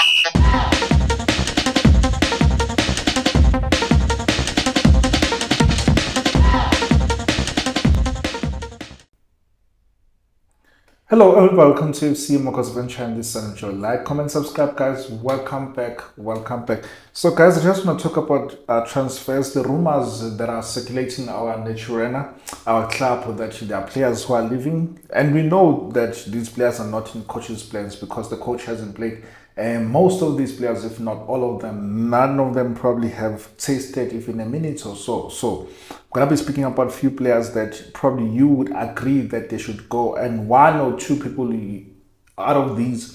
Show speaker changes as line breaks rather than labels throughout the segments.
Hello and welcome to Amakhosi Venture and this and enjoy. Like, comment, subscribe, guys. Welcome back. Welcome back. So, guys, I just want to talk about transfers. The rumors that are circulating our Naturena, our club, that there are players who are leaving, and we know that these players are not in coach's plans because the coach hasn't played. And most of these players, if not all of them, none of them probably have tasted even a minute or so. So I'm gonna be speaking about a few players that probably you would agree that they should go, and one or two people out of these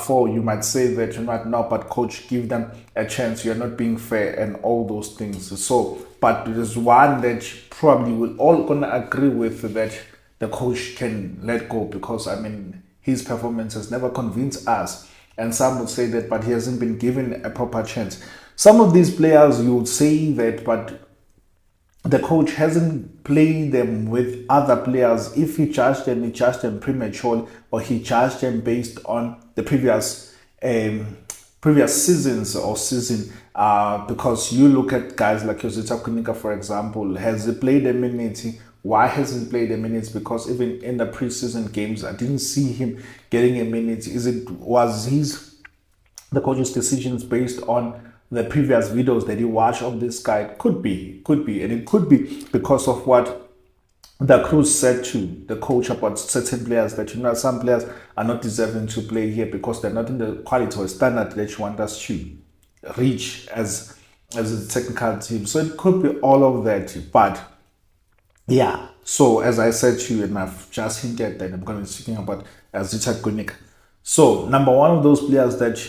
four, you might say that you're not now, but coach, give them a chance. You're not being fair and all those things. So, but there's one that probably we're all gonna agree with that the coach can let go because I mean his performance has never convinced us. And some would say that, but he hasn't been given a proper chance. Some of these players, you would say that, but the coach hasn't played them with other players. If he judged them, he judged them prematurely, or he judged them based on the previous seasons or season. Because you look at guys like Yosita Kunika, for example, has he played a minute? Why hasn't he played a minute? Because even in the preseason games, I didn't see him getting a minute. The coach's decisions based on the previous videos that he watched of this guy? Could be, and it could be because of what the crew said to the coach about certain players, that some players are not deserving to play here because they're not in the quality or standard that you want us to reach as a technical team. So it could be all of that, but yeah. So as I said to you, and I've just hinted that I'm going to be speaking about Zita Kunik. So number one of those players that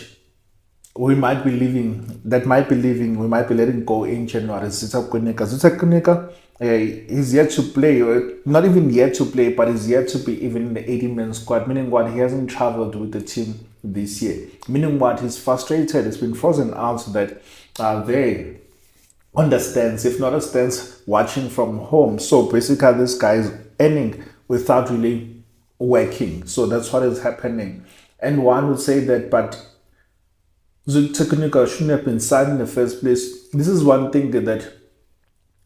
we might be leaving, we might be letting go in January, Zita Kunika. Zita Kunika is yet to play, or not even yet to play, but is yet to be even in the 80-man squad, meaning what, he hasn't traveled with the team this year. Meaning what, he's frustrated, he's been frozen out that they understands, if not a stance, watching from home. So basically this guy is earning without really working. So that's what is happening. And one would say that, but Technical shouldn't have been signed in the first place. This is one thing that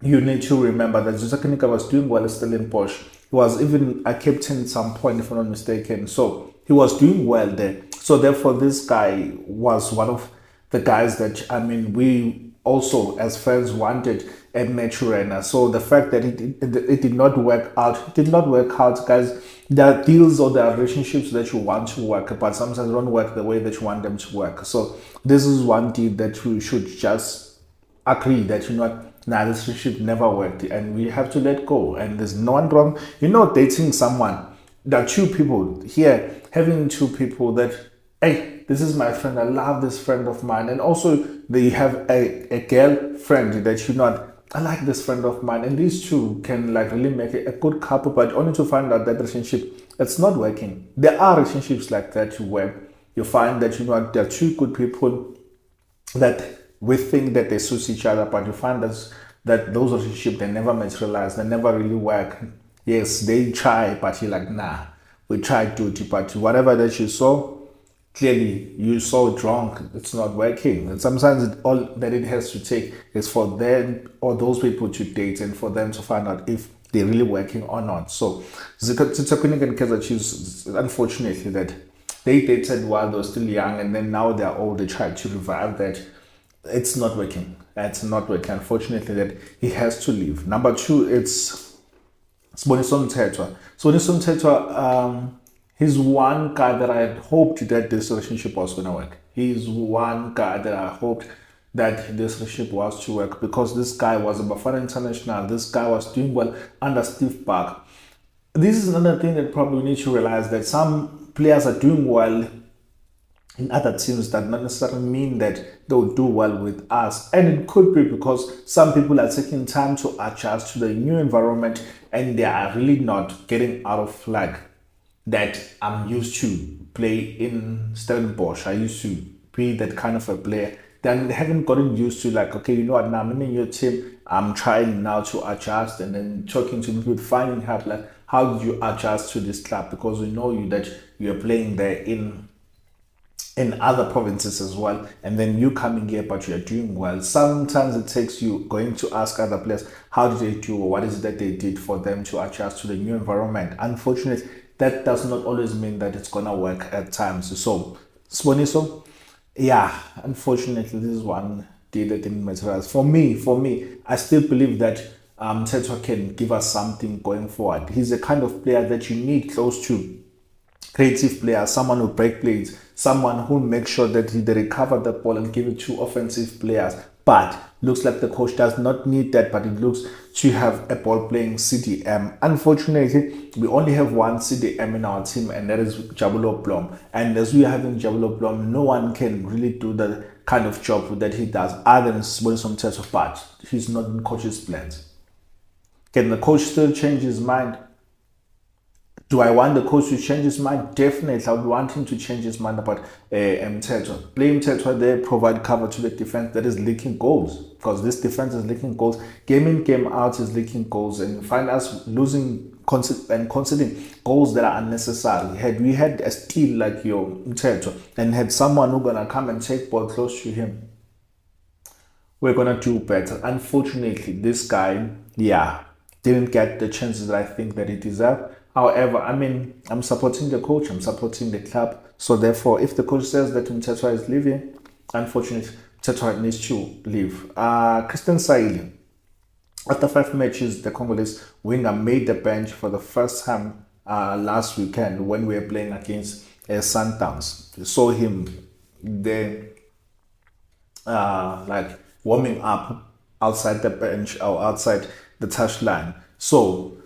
you need to remember, that Technical was doing well still in Bosch. He was even a captain at some point, if I'm not mistaken. So he was doing well there. So therefore this guy was one of the guys that, I mean, we also as fans wanted a Maturena. So the fact that it did not work out, guys. There are deals or there are relationships that you want to work, but sometimes they don't work the way that you want them to work. So this is one deal that we should just agree that this relationship never worked and we have to let go. And there's no one wrong, dating someone. There are two people here, having two people that, hey, this is my friend, I love this friend of mine. And also they have a girlfriend that I like this friend of mine, and these two can like really make a good couple, but only to find out that relationship, it's not working. There are relationships like that where you find that there are two good people that we think that they suit each other, but you find that those relationships, they never materialize, they never really work. Yes, they try, but you're like, nah, we tried to, but whatever that you saw, clearly you saw it wrong, it's not working. And sometimes all that it has to take is for them or those people to date and for them to find out if they're really working or not. So Tshabalala and Kaizer Chiefs, unfortunately, that they dated while they were still young, and then now they're old, they try to revive that. It's not working. Unfortunately, that he has to leave. Number two, it's Zwane Mthethwa. He's one guy that I had hoped that this relationship was going to work. He's one guy that I hoped that this relationship was to work, because this guy was a Bafana international. This guy was doing well under Steve Park. This is another thing that probably we need to realize, that some players are doing well in other teams that not necessarily mean that they'll do well with us. And it could be because some people are taking time to adjust to the new environment and they are really not getting out of flag that I'm used to play in Stellenbosch. I used to be that kind of a player. Then they haven't gotten used to, like, okay, now I'm in your team, I'm trying now to adjust, and then talking to people, finding help, like, how did you adjust to this club? Because we know that you're playing there in in other provinces as well, and then you coming here but you're doing well. Sometimes it takes you going to ask other players how did they do or what is it that they did for them to adjust to the new environment. Unfortunately, that does not always mean that it's gonna work at times. So Sponiso, yeah, unfortunately this is one deal that didn't materialize. For me, I still believe that Tetra can give us something going forward. He's a kind of player that you need close to creative player, someone who break plays, someone who makes sure that they recover the ball and give it to offensive players. But looks like the coach does not need that, but it looks to have a ball playing CDM. Unfortunately, we only have one CDM in our team, and that is Jabulo Blom. And as we are having Jabulo Blom, no one can really do the kind of job that he does other than some test of, but he's not in coach's plans. Can the coach still change his mind? Do I want the coach to change his mind? Definitely, I would want him to change his mind about Mtetwa. Play Mtetwa there, provide cover to the defense that is leaking goals. Because this defense is leaking goals. Game in, game out is leaking goals. And you find us losing and conceding goals that are unnecessary. Had we had a steal like your Mtetwa and had someone who's going to come and take ball close to him, we're going to do better. Unfortunately, this guy, yeah, didn't get the chances that I think that he deserved. However, I mean, I'm supporting the coach, I'm supporting the club. So therefore, if the coach says that Mtetwa is leaving, unfortunately, Mtetwa needs to leave. Christian Saile, after 5 matches, the Congolese winger made the bench for the first time last weekend when we were playing against Sundowns. We saw him there, like warming up outside the bench or outside the touchline. So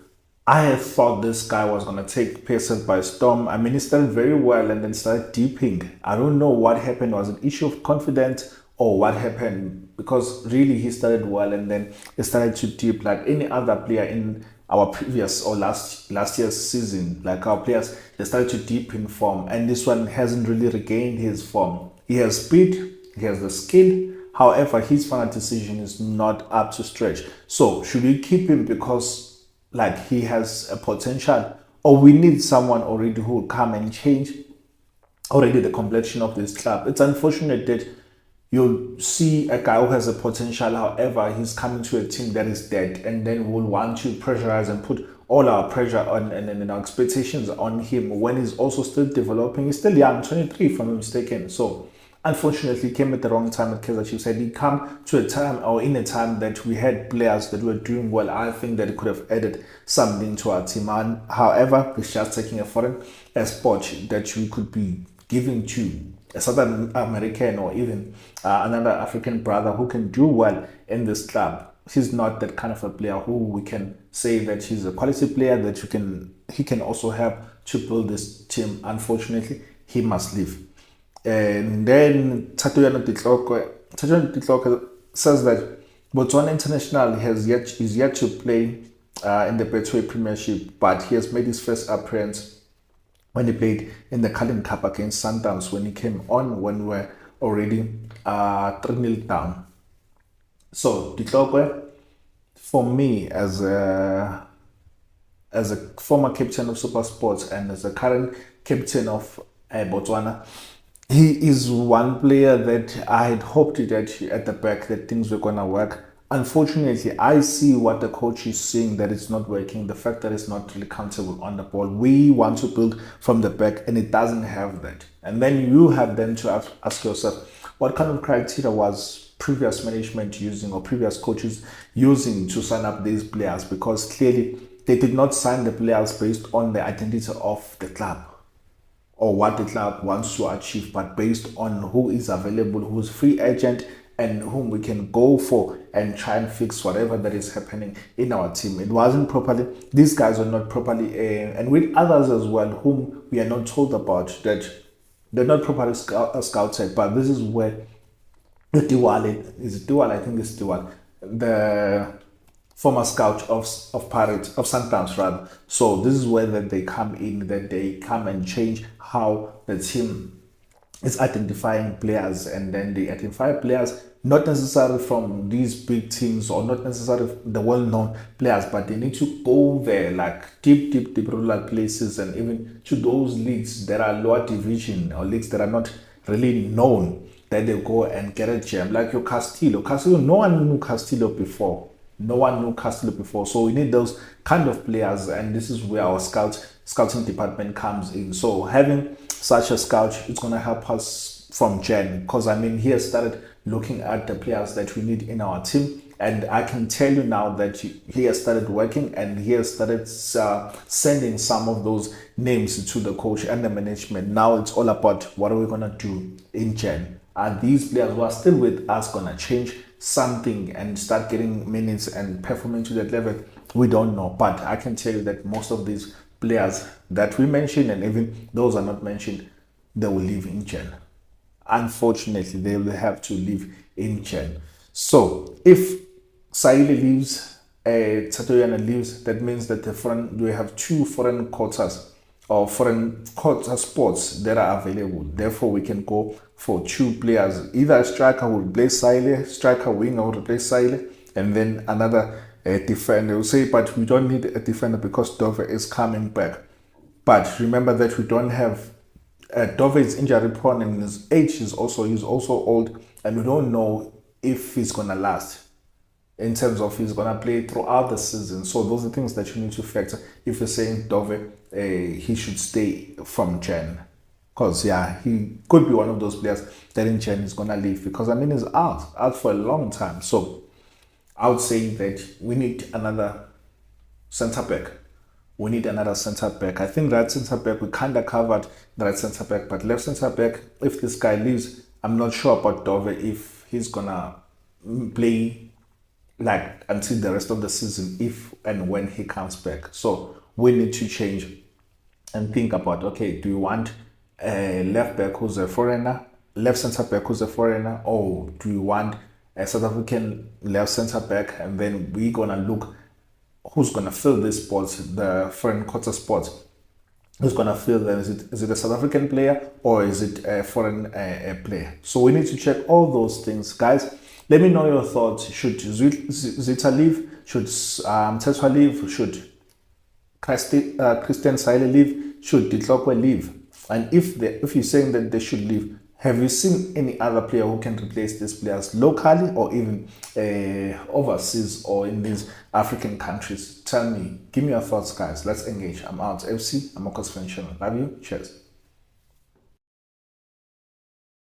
I had thought this guy was going to take PSF by storm. I mean, he started very well and then started dipping. I don't know what happened. Was it an issue of confidence or what happened? Because really he started well and then he started to dip like any other player in our previous or last year's season. Like our players, they started to dip in form, and this one hasn't really regained his form. He has speed, he has the skill. However, his final decision is not up to stretch. So should we keep him because like he has a potential, or we need someone already who will come and change already the complexion of this club? It's unfortunate that you'll see a guy who has a potential, however, he's coming to a team that is dead, and then we'll want to pressurize and put all our pressure on and our expectations on him when he's also still developing. He's still young, 23 if I'm not mistaken. So unfortunately, he came at the wrong time at Kaizer Chiefs. Had he come to a time or in a time that we had players that were doing well, I think that it could have added something to our team. And however, it's just taking a foreign sport that we could be giving to a Southern American or even another African brother who can do well in this club. He's not that kind of a player who we can say that he's a quality player that he can also help to build this team. Unfortunately, he must leave. And then Tatoyana Titloko says that Botswana International is yet to play in the Betway Premiership, but he has made his first appearance when he played in the Carling Cup against Sundowns when he came on when we were already 3-0 down. So Titloko, for me as a former captain of Super Sports and as a current captain of Botswana, he is one player that I had hoped that at the back that things were going to work. Unfortunately, I see what the coach is saying, that it's not working. The fact that it's not really comfortable on the ball. We want to build from the back and it doesn't have that. And then you have then to ask yourself, what kind of criteria was previous management using or previous coaches using to sign up these players? Because clearly they did not sign the players based on the identity of the club or what the club wants to achieve, but based on who is available, who's free agent, and whom we can go for and try and fix whatever that is happening in our team. It wasn't properly, these guys were not properly, and with others as well, whom we are not told about, that they're not properly scouted. But this is where the Diwali, I think it's Diwali, the former scout of Pirates, of Sundowns rather. So this is where that they come in, that they come and change how the team is identifying players, and then they identify players not necessarily from these big teams or not necessarily the well-known players, but they need to go there like deep rural places and even to those leagues that are lower division or leagues that are not really known that they go and get a gem. Like your Castillo. Castillo, no one knew Castillo before. No one knew Castillo before. So we need those kind of players, and this is where our scouting department comes in. So having such a scout, it's gonna help us from Jan, because I mean he has started looking at the players that we need in our team, and I can tell you now that he has started working, and he has started sending some of those names to the coach and the management. Now it's all about what are we gonna do in Jan. Are these players who are still with us gonna change something and start getting minutes and performing to that level? We don't know, but I can tell you that most of these players that we mentioned, and even those are not mentioned, they will leave in Jan. Unfortunately, they will have to leave in Jan. So if Saile leaves, Tatoyana leaves, that means that we have two foreign quotas or foreign quota spots that are available. Therefore, we can go for two players. Either a striker will replace Saile, striker winger will replace Saile, and then another defender will say, but we don't need a defender because Dove is coming back. But remember that we don't have Dove is injury prone, and his age is he's also old, and we don't know if he's gonna last in terms of he's gonna play throughout the season. So those are things that you need to factor if you're saying Dove he should stay from Jan, because yeah, he could be one of those players that in Jan is gonna leave, because I mean he's out for a long time. So I would say that we need another centre back. We need another centre back. I think right centre back, we kind of covered the right centre back, but left centre back, if this guy leaves, I'm not sure about Dove if he's gonna play like until the rest of the season, if and when he comes back. So we need to change and think about, okay, do you want a left back who's a foreigner, left centre back who's a foreigner, or do you want a South African left centre back, and then we're gonna look who's gonna fill this spot, the foreign quarter spot. Who's gonna fill them? Is it a South African player or is it a foreign player? So we need to check all those things, guys. Let me know your thoughts. Should Zita leave? Should Tetwa leave? Should Christian Saile leave? Should Ditlokwe leave? And if you're saying that they should leave, have you seen any other player who can replace these players locally or even overseas or in these African countries? Tell me. Give me your thoughts, guys. Let's engage. I'm out. FC, Amakhosi. Love you. Cheers.